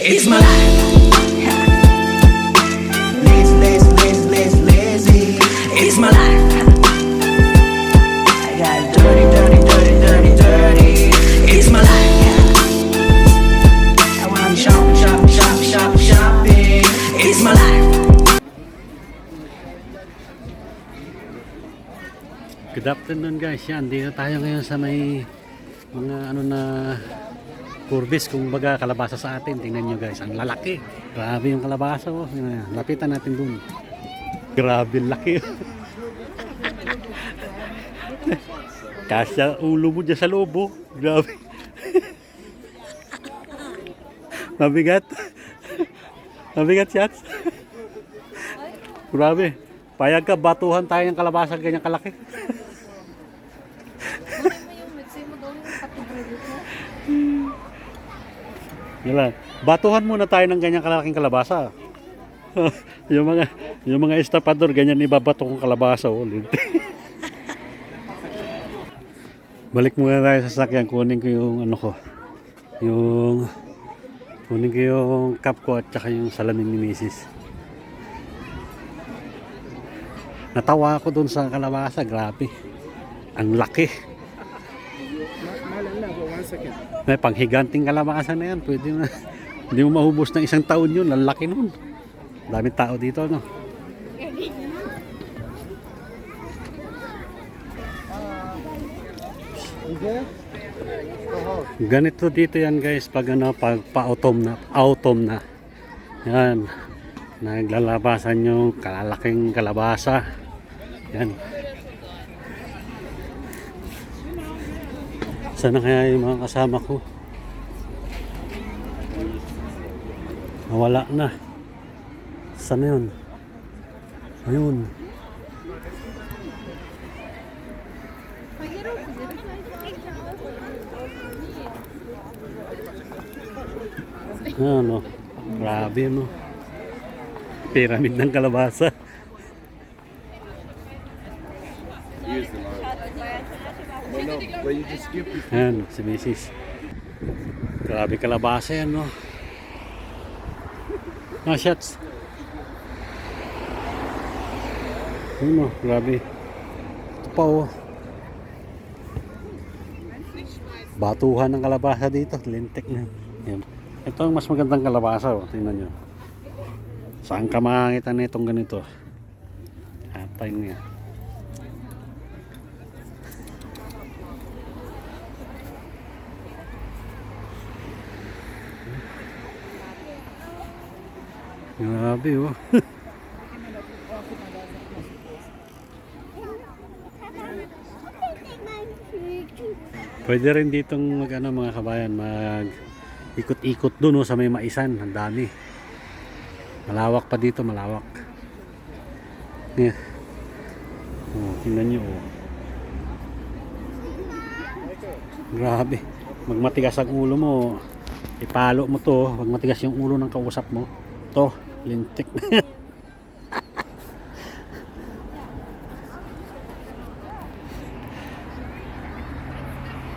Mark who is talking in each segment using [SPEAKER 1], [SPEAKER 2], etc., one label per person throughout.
[SPEAKER 1] It's my life. Lazy, lazy, lazy, lazy, lazy. It's my life. I got dirty, dirty, dirty, dirty, dirty. It's my life. I wanna shop, shop, shop, shop, shopping. It's my life.
[SPEAKER 2] Good afternoon guys, yan, dito tayo ngayon sa may mga ano na kurbis, kung baga kalabasa sa atin. Tingnan nyo guys, ang lalaki, grabe yung kalabasa oh. Lapitan natin dun, grabe laki. Kasya ulo mo dyan sa loob oh. Grabe. Mabigat. Mabigat shots. Grabe, payag ka, batuhan tayo ng kalabasa ganyan kalaki. Yan, batuhan muna tayo ng ganyang kalaking kalabasa. yung mga estapador ganyan ibabato kong kalabasa ulit. Balik muna tayo sa sasakyan, kunin ko yung ano ko. Kunin ko yung cup ko at saka yung salamin ni Mrs. Natawa ako dun sa kalabasa, grabe. Ang laki. May panghiganting kalabasa na yan, pwede na. Hindi mo mahubos ng isang taon yun, ang laki nun. Daming tao dito, no? Ganito dito yan guys, pag ano, pag autumn na. Yan. Naglalabasan yung kalalaking kalabasa. Yan. Sana kaya yung mga kasama ko? Nawala na. Sana yun? Ayun. Ano? Grabe no. Pyramid ng kalabasa. Ayan, si Mrs. Grabe kalabasa yan, no? Shots. Ano, grabe. Ito pa, oh. Batuhan ng kalabasa dito. Lintik na. Yan. Ito ang mas magandang kalabasa, oh. Tingnan nyo. Saan ka makakita na itong ganito? Atay niya. Grabe oh. Pwede rin ditong mag ano, mga kabayan, mag ikot-ikot dun oh, sa may maisan. Ang dami. Malawak pa dito, malawak. Yeah. Oh, tingnan nyo oh. Grabe. Magmatigas ang ulo mo. Ipalo mo to. Magmatigas yung ulo ng kausap mo. To, lintik.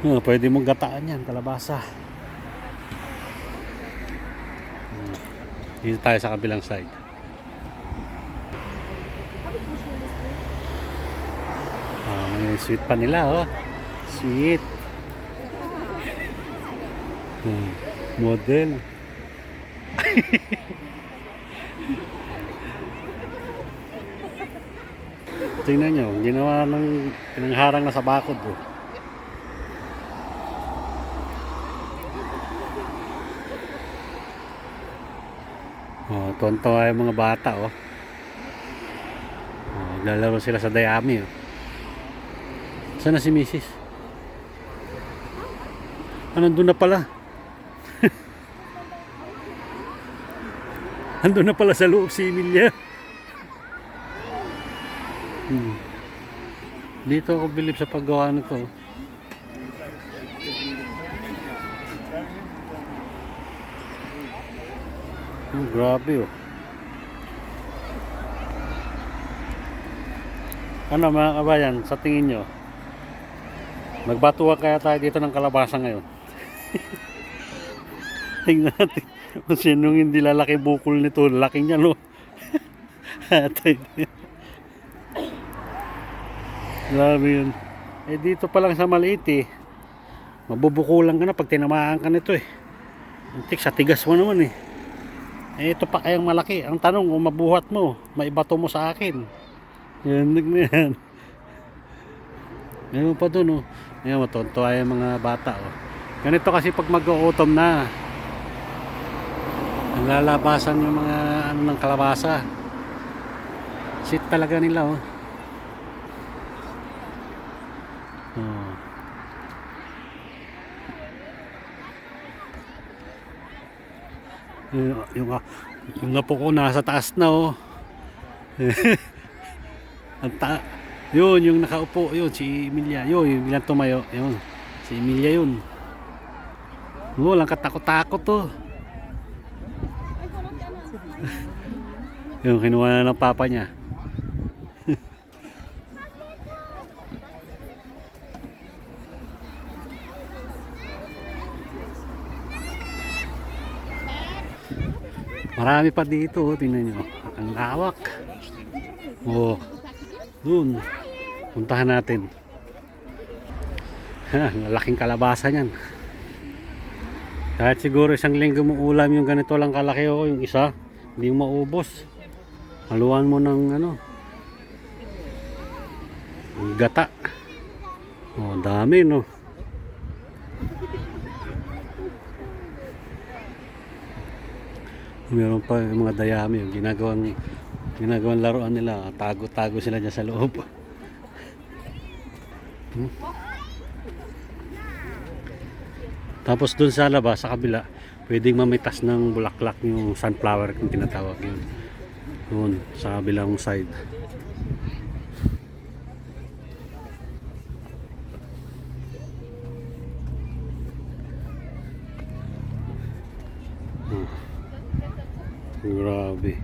[SPEAKER 2] Pwede mong gataan yan, kalabasa. Dito tayo sa kabilang side. May sweet pa nila, oh. Sweet. Model. Tingnan nyo, ginawa ng pinangharang na sa bakod, oh. Oh, tuwan-tuwa yung mga bata, oh. Oh, lalaro sila sa dayami, oh. Saan na si Mrs.? Nandun na pala. Nandun na pala sa loob si Emilia. Dito ako bilib sa paggawa nito. Grabe oh. Ano mga kabayan, sa tingin nyo, magbatuwa kaya tayo dito ng kalabasa ngayon? Tingnan natin. Kung sinong hindi lalaki bukol nito, laki niya, no? Atay. Grabe yun. Eh dito pa lang sa maliit eh. Mabubukulan ka na pag tinamaan ka nito eh. Antik, sa tigas mo naman eh. Eh ito pa kayang malaki. Ang tanong kung mabuhat mo, maibato mo sa akin. Yan, na yan. Meron pa dun oh. Ayan, matuntua yung mga bata oh. Ganito kasi pag mag-autumn na, nalalabasan yung mga ano ng kalabasa. Sit talaga nila oh. Oh. Yung apo ko nasa taas na oh. Yun yung nakaupo yun si Emilia. Yun yung bilang tumayo yun. Si Emilia yun. Walang katakot-takot to. Yung kinuha na ng papa niya. Marami pa dito, oh, tingnan nyo. Ang lawak. Oh, dun. Puntahan natin. Ha, lalaking kalabasa niyan. Kahit siguro isang linggo mo ulam yung ganito lang kalaki oh, yung isa, hindi mo maubos. Haluan mo ng ano, ng gata. Oh, dami no. Meron pa yung mga dayami, yung ginagawang laruan nila, tago-tago sila dyan sa loob. Tapos dun sa labas, sa kabila, pwedeng mamitas ng bulaklak yung sunflower kung tinatawag yun. Yun, sa kabilang side. Grabe.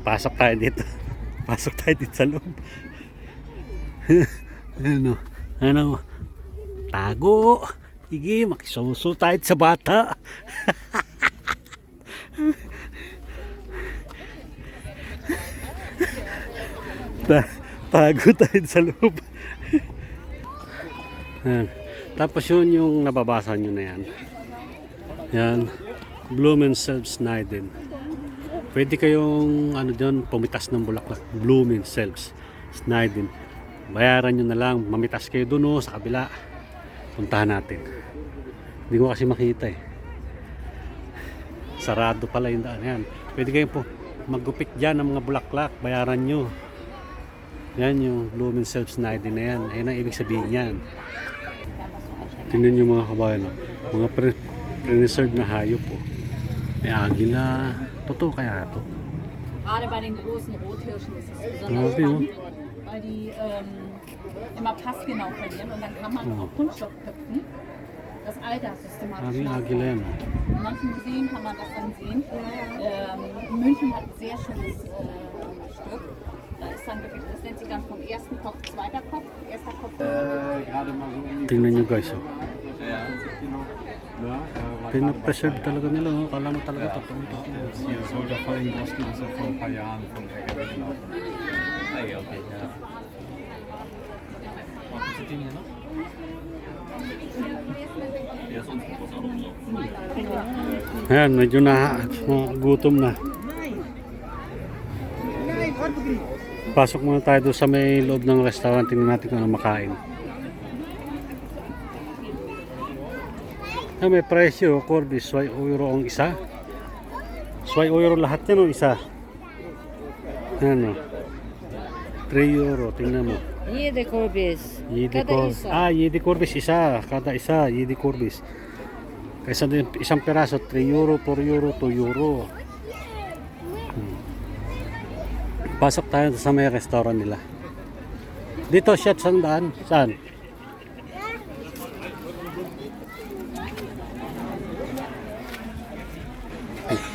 [SPEAKER 2] Pasok tayo dito. Pasok tayo dito sa loob. Ano? Ano? Tago. Sige, makisuso tayo sa bata. Tago tayo sa loob. Tapos yun yung nababasa nyo na yan. Yan. Blumenselbsnijden. Pwede kayong ano dyan, pumitas ng bulaklak. Blumenselbsnijden. Bayaran nyo na lang. Mamitas kayo dun o sa kabila. Puntahan natin. Hindi ko kasi makita eh. Sarado pala yung daan. Yan. Pwede kayong po maggupit dyan ng mga bulaklak. Bayaran nyo. Yan yung Blumenselbsnijden na yan. Ayan ang ibig sabihin yan. Tingnan nyo mga kabayan, mga preserved na hayop po. May agila. Totoo kaya ito?
[SPEAKER 3] Gerade bei den großen Rothirschen ist es besonders
[SPEAKER 2] Ja,
[SPEAKER 3] spannend, weil die immer passgenau verlieren und dann kann man auf Kunststoff köpfen das Alter systematisch
[SPEAKER 2] Agila yan.
[SPEAKER 3] In manchen Museen kann man das dann sehen. München hat ein sehr schönes Stück. Da ist dann wirklich, das nennt sich dann vom ersten Kopf, zweiter Kopf, erster Kopf.
[SPEAKER 2] Tingnan nyo guys. Oh. Pinapreserve talaga nila. Oh. Kala mo talaga totoo ito.
[SPEAKER 4] Hier so der vollen Boston ist vor ein paar Jahren vom Trecker weggelaufen. Okay, ja. Was ist die hier noch? Der ist uns groß auch.
[SPEAKER 2] Ayan, medyo gutom na. Pasok muna tayo doon sa may loob ng restaurant. Tingnan natin kung ano makain. May presyo, Corbis, €2 ang isa. €2 lahat yan o isa. Ano? €3, tingnan mo.
[SPEAKER 5] Jede Korbis. Kada isa.
[SPEAKER 2] Jede Corbis isa. Kada isa, Jede Corbis. Kaysa din isang peraso, €3, €4, €2. Pasok tayo sa may restaurant nila. Dito, chef, saan? Saan?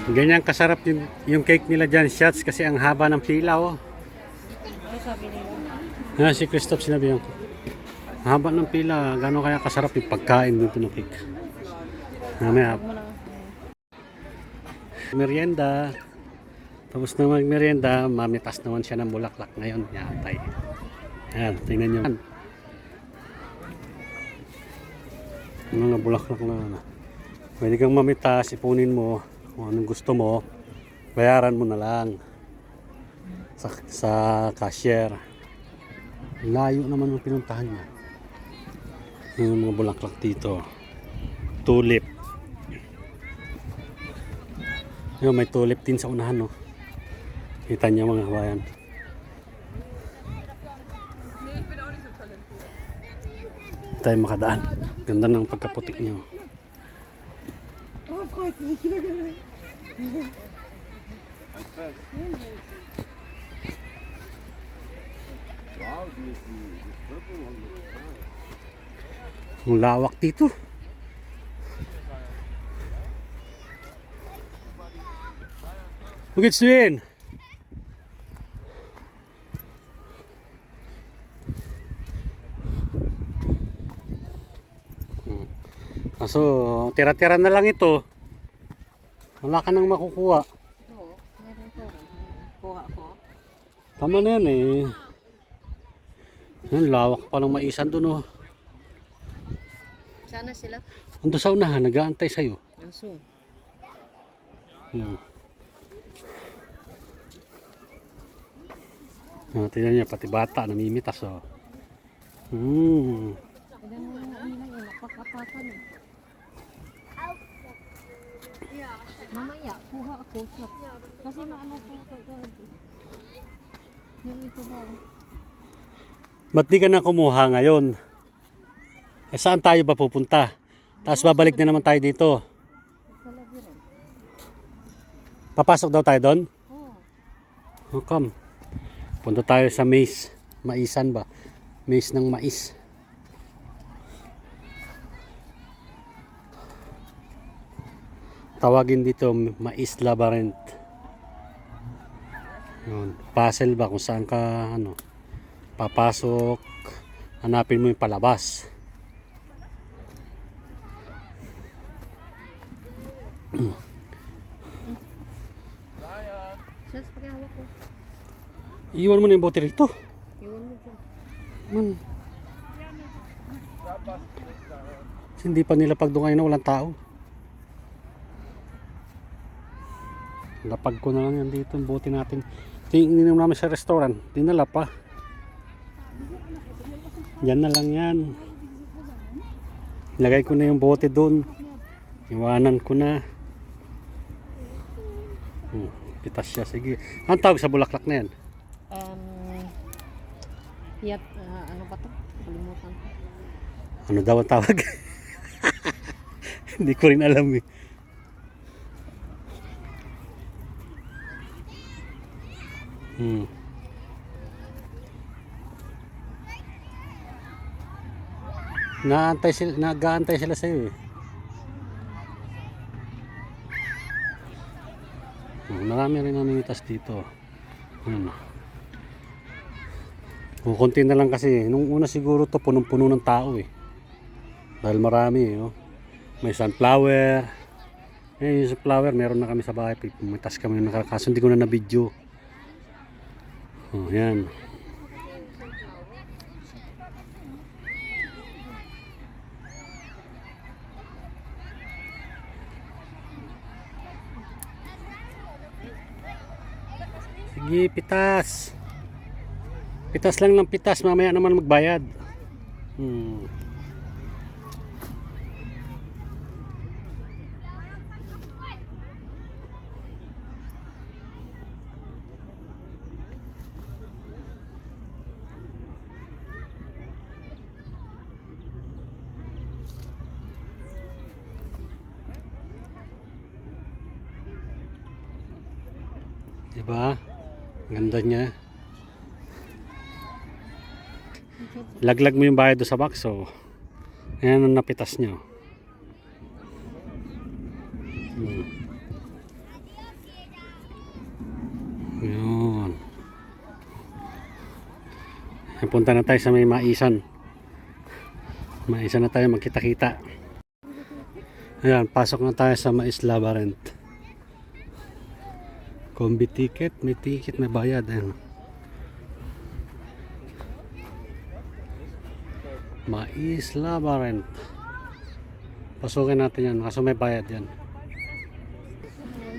[SPEAKER 2] Ganyan kasarap yung cake nila dyan, shots, kasi ang haba ng pila, oh.
[SPEAKER 5] Ano sabi nila?
[SPEAKER 2] Si Christoph sinabihan ko. Haba ng pila. Gano'n kaya kasarap yung pagkain ng Pinukik. Mamaya. Merienda. Tapos na magmerienda, mamitas naman siya ng bulaklak ngayon. Yatay. Ayan, tingnan nyo. Mga bulaklak na. Pwede kang mamitas, ipunin mo kung anong gusto mo. Bayaran mo na lang sa cashier. Layo naman ang pinuntahan niya. Yung mga bulaklak dito. Tulip. Yung may tulip din sa unahan, no. Kita niya mga kabayan. Tayo makadaan. Ganda ng pagkaputik niyo. Ang lawak dito. Look at Sven. So, tira-tira na lang ito. Wala ka nang makukuha.
[SPEAKER 5] Oo, meron ko. Kuha ko.
[SPEAKER 2] Tama na yan eh. Yan, lawak pa ng maisan doon, oh.
[SPEAKER 5] Sana sila.
[SPEAKER 2] Ando sa unahan, nag-aantay sa'yo.
[SPEAKER 5] Aso.
[SPEAKER 2] Yan. Tingnan niya, pati bata, namimitas, oh.
[SPEAKER 5] Ilan mo yung ano lang yun, napakapakan eh. Mamaya, kuha ako. Kasi maano ko kagad. Yung ito ba?
[SPEAKER 2] Ba't di ka na kumuha ngayon? Eh, saan tayo ba pupunta? Tapos babalik na naman tayo dito.
[SPEAKER 5] Sa labirin.
[SPEAKER 2] Papasok daw tayo doon?
[SPEAKER 5] Oo.
[SPEAKER 2] Oh, come. Punta tayo sa maze. Maisan ba? Maze ng mais. Tawagin dito mais labyrinth. Yun. Puzzle ba kung saan ka ano, papasok, hanapin mo yung palabas.
[SPEAKER 5] Saan sa paghahawak ko?
[SPEAKER 2] Iwan mo na yung bote rito.
[SPEAKER 5] Iwan mo dyan.
[SPEAKER 2] Man. Hindi pa nila pagdungay na walang tao. Lapag ko na lang yan dito yung bote natin. Ininom namin sa restaurant. Dinala pa. Yan na lang yan. Lagay ko na yung bote doon. Iwanan ko na. Pitas siya. Sige. Ang tawag sa bulaklak na yan?
[SPEAKER 5] Ano ba to? Kalimutan ko.
[SPEAKER 2] Ano daw ang tawag? Hindi ko rin alam eh. Nag-aantay sila sa iyo eh. Marami rin namimitas dito. Kukunti na lang kasi. Nung una siguro to punong-puno ng tao eh. Dahil marami eh. Oh. May sunflower. Yung sunflower meron na kami sa bahay. Pumitas kami ng nakakaso. Hindi ko na na-video. Oh, yan. Sige, pitas. Pitas lang ng pitas. Mamaya naman magbayad. Diba? Ganda niya. Laglag mo yung bayad sa box. So, ayan ang napitas nyo. Yun. Punta na tayo sa may maisan. Maisa na tayo magkita-kita. Ayan, pasok na tayo sa Mais Labyrinth. Kombi ticket, may bayad. Ayan. Mais Labyrinth. Pasukin natin yan, kaso may bayad yan.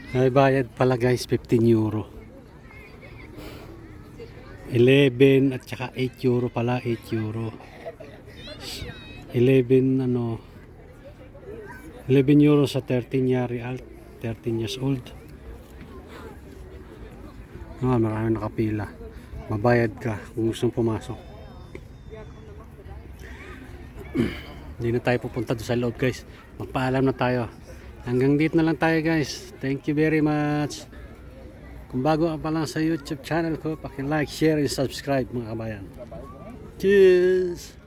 [SPEAKER 2] May bayad pala guys, 15 euro. 11 at saka 8 euro pala, 8 euro. 11 euro sa 13 years old. Marami nakapila. Mabayad ka kung gusto pumasok. Hindi na tayo pupunta doon sa loob guys. Magpaalam na tayo. Hanggang dito na lang tayo guys. Thank you very much. Kung bago ka pa lang sa YouTube channel ko, paki-like, share, and subscribe mga kabayan. Cheers!